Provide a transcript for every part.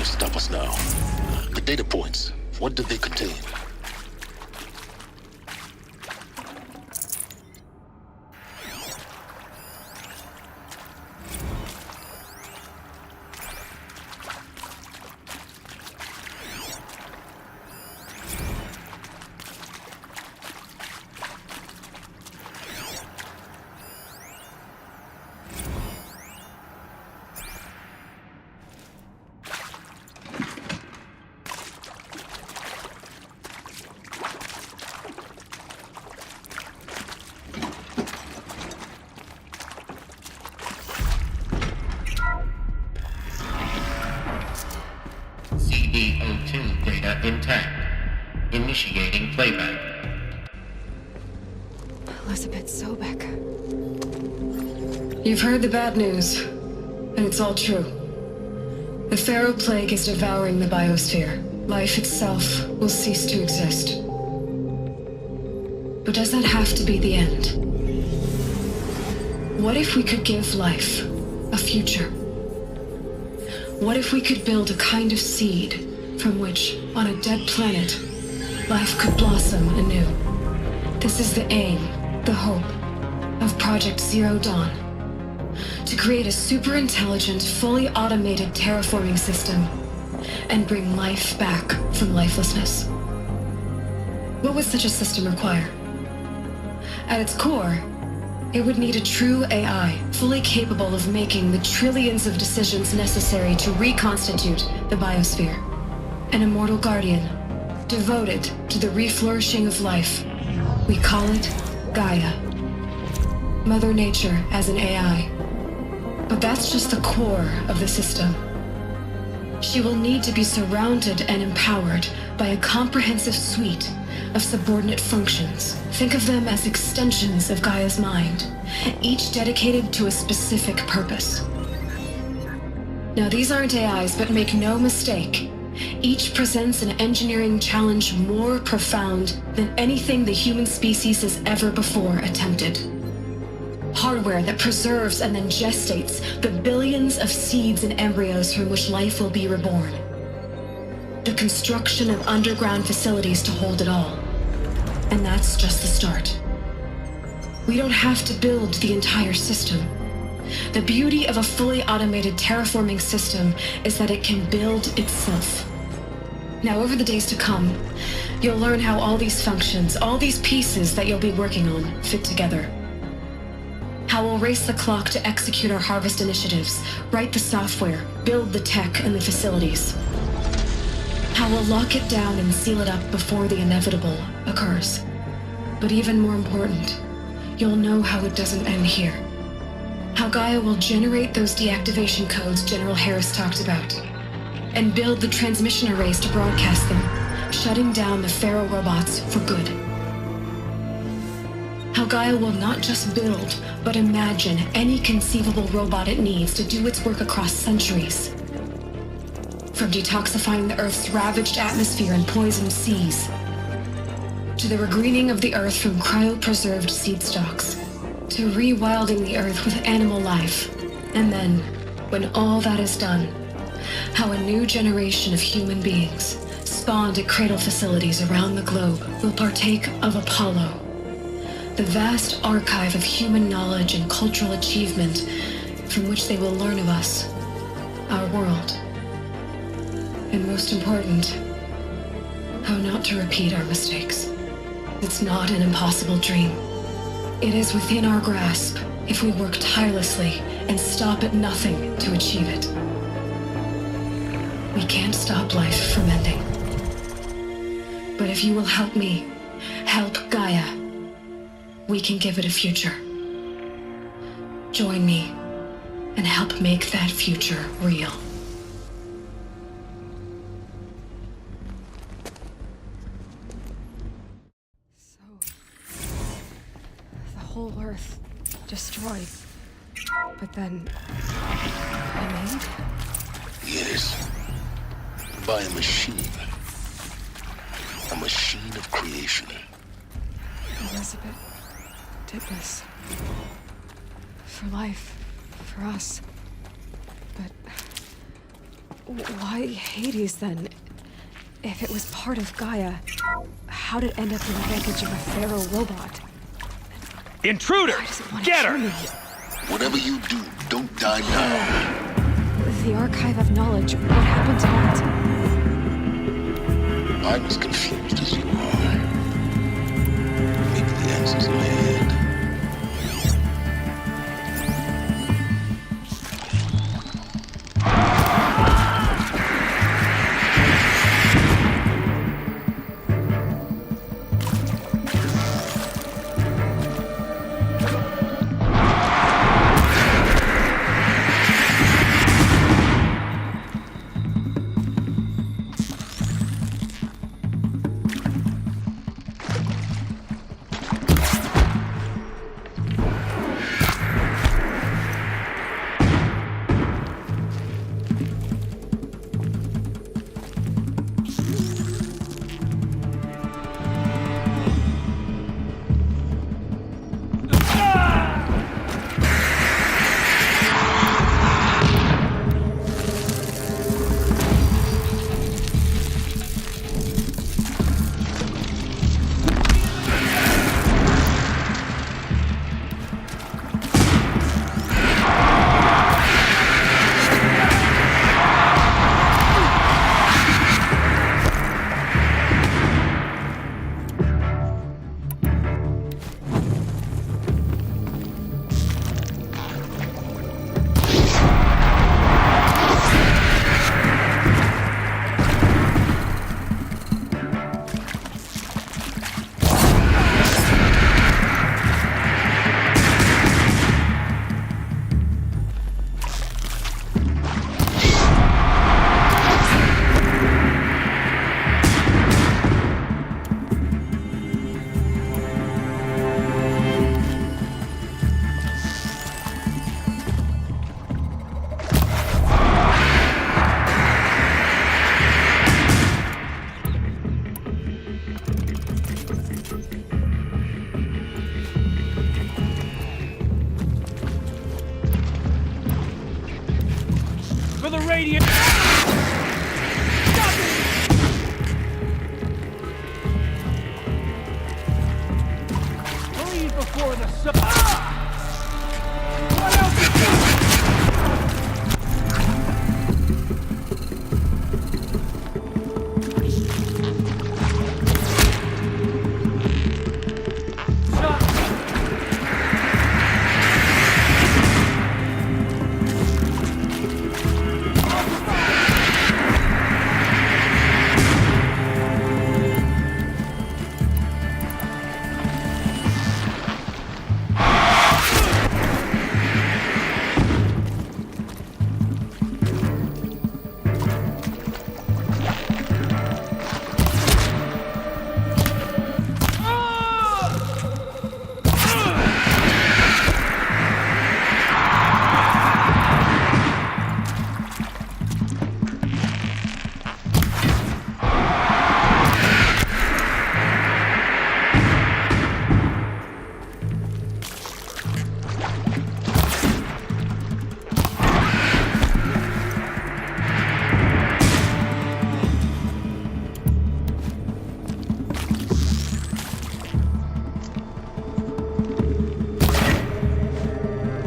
stop us now. The data points, what did they contain? CD02 data intact. Initiating playback. Elizabeth Sobek. You've heard the bad news, and it's all true. The Pharaoh Plague is devouring the biosphere. Life itself will cease to exist. But does that have to be the end? What if we could give life a future? What if we could build a kind of seed from which, on a dead planet, life could blossom anew? This is the aim, the hope, of Project Zero Dawn. To create a super-intelligent, fully automated terraforming system and bring life back from lifelessness. What would such a system require? At its core, it would need a true AI, fully capable of making the trillions of decisions necessary to reconstitute the biosphere. An immortal guardian, devoted to the reflourishing of life. We call it GAIA. Mother Nature as an AI. But that's just the core of the system. She will need to be surrounded and empowered by a comprehensive suite of subordinate functions. Think of them as extensions of Gaia's mind, each dedicated to a specific purpose. Now, these aren't AIs, but make no mistake, each presents an engineering challenge more profound than anything the human species has ever before attempted. Hardware that preserves and then gestates the billions of seeds and embryos from which life will be reborn. The construction of underground facilities to hold it all. And that's just the start. We don't have to build the entire system. The beauty of a fully automated terraforming system is that it can build itself. Now, over the days to come, you'll learn how all these functions, all these pieces that you'll be working on, fit together. How we'll race the clock to execute our harvest initiatives, write the software, build the tech and the facilities. How we'll lock it down and seal it up before the inevitable occurs. But even more important, you'll know how it doesn't end here. How Gaia will generate those deactivation codes General Harris talked about, and build the transmission arrays to broadcast them, shutting down the Pharaoh robots for good. How Gaia will not just build, but imagine any conceivable robot it needs to do its work across centuries. From detoxifying the Earth's ravaged atmosphere and poisoned seas, to the regreening of the Earth from cryopreserved seed stalks, to rewilding the Earth with animal life. And then, when all that is done, how a new generation of human beings, spawned at cradle facilities around the globe, will partake of Apollo, the vast archive of human knowledge and cultural achievement from which they will learn of us, our world. And most important, how not to repeat our mistakes. It's not an impossible dream. It is within our grasp if we work tirelessly and stop at nothing to achieve it. We can't stop life from ending. But if you will help me, help Gaia, we can give it a future. Join me and help make that future real. Whole Earth destroyed, but then remade? Yes. By a machine. A machine of creation. Elizabeth did this. For life, for us. But Why Hades then? If it was part of Gaia, how'd it end up in the wreckage of a Pharaoh robot? Intruder! Why does it want to Get kill her! me? Whatever you do, don't die now. The Archive of Knowledge, what happened to that? I'm as confused as you are. Maybe the answer's in my head. For the radiant... Breathe before the sun... What else is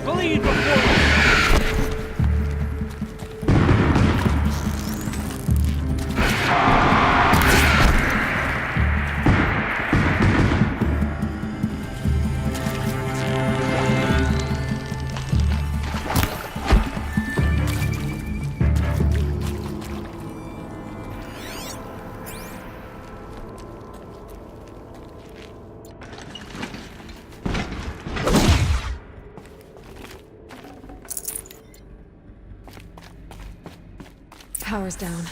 bleed before... Power's down.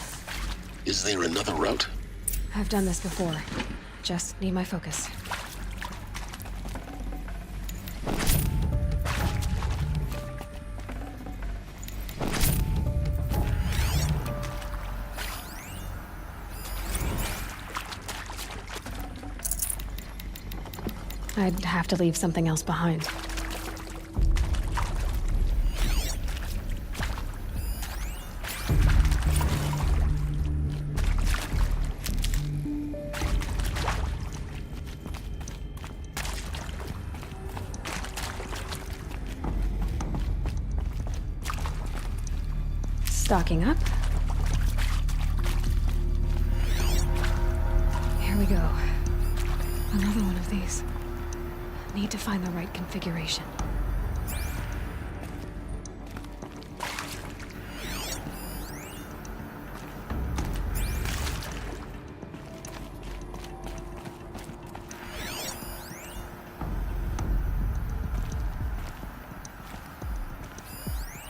Is there another route? I've done this before. Just need my focus. I'd have to leave something else behind. Stocking up. Here we go. Another one of these. Need to find the right configuration.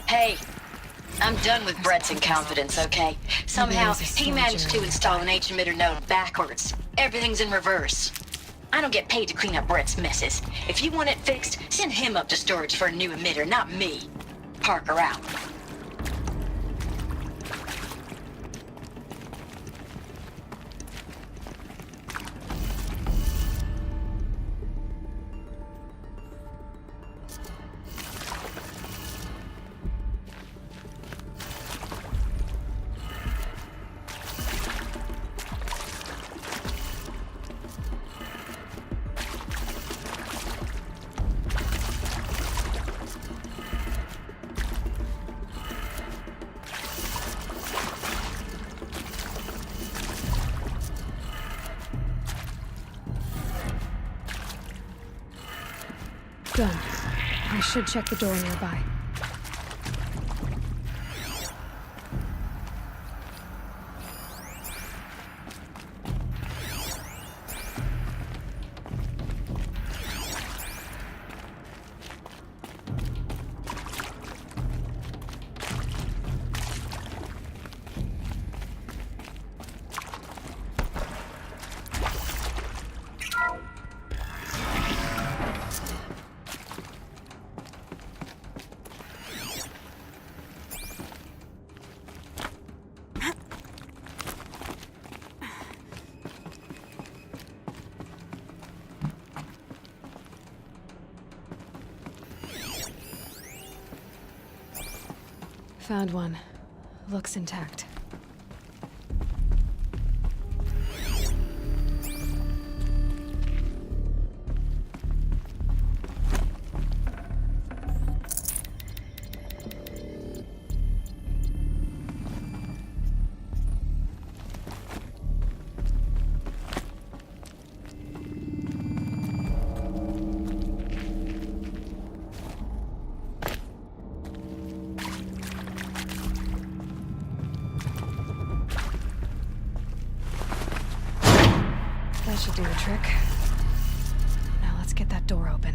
Hey, I'm done with Brett's incompetence, okay? Somehow, he managed to install an H-emitter node backwards. Everything's in reverse. I don't get paid to clean up Brett's messes. If you want it fixed, send him up to storage for a new emitter, not me. Parker out. Done. I should check the door nearby. Found one. Looks intact. That should do the trick. Now let's get that door open.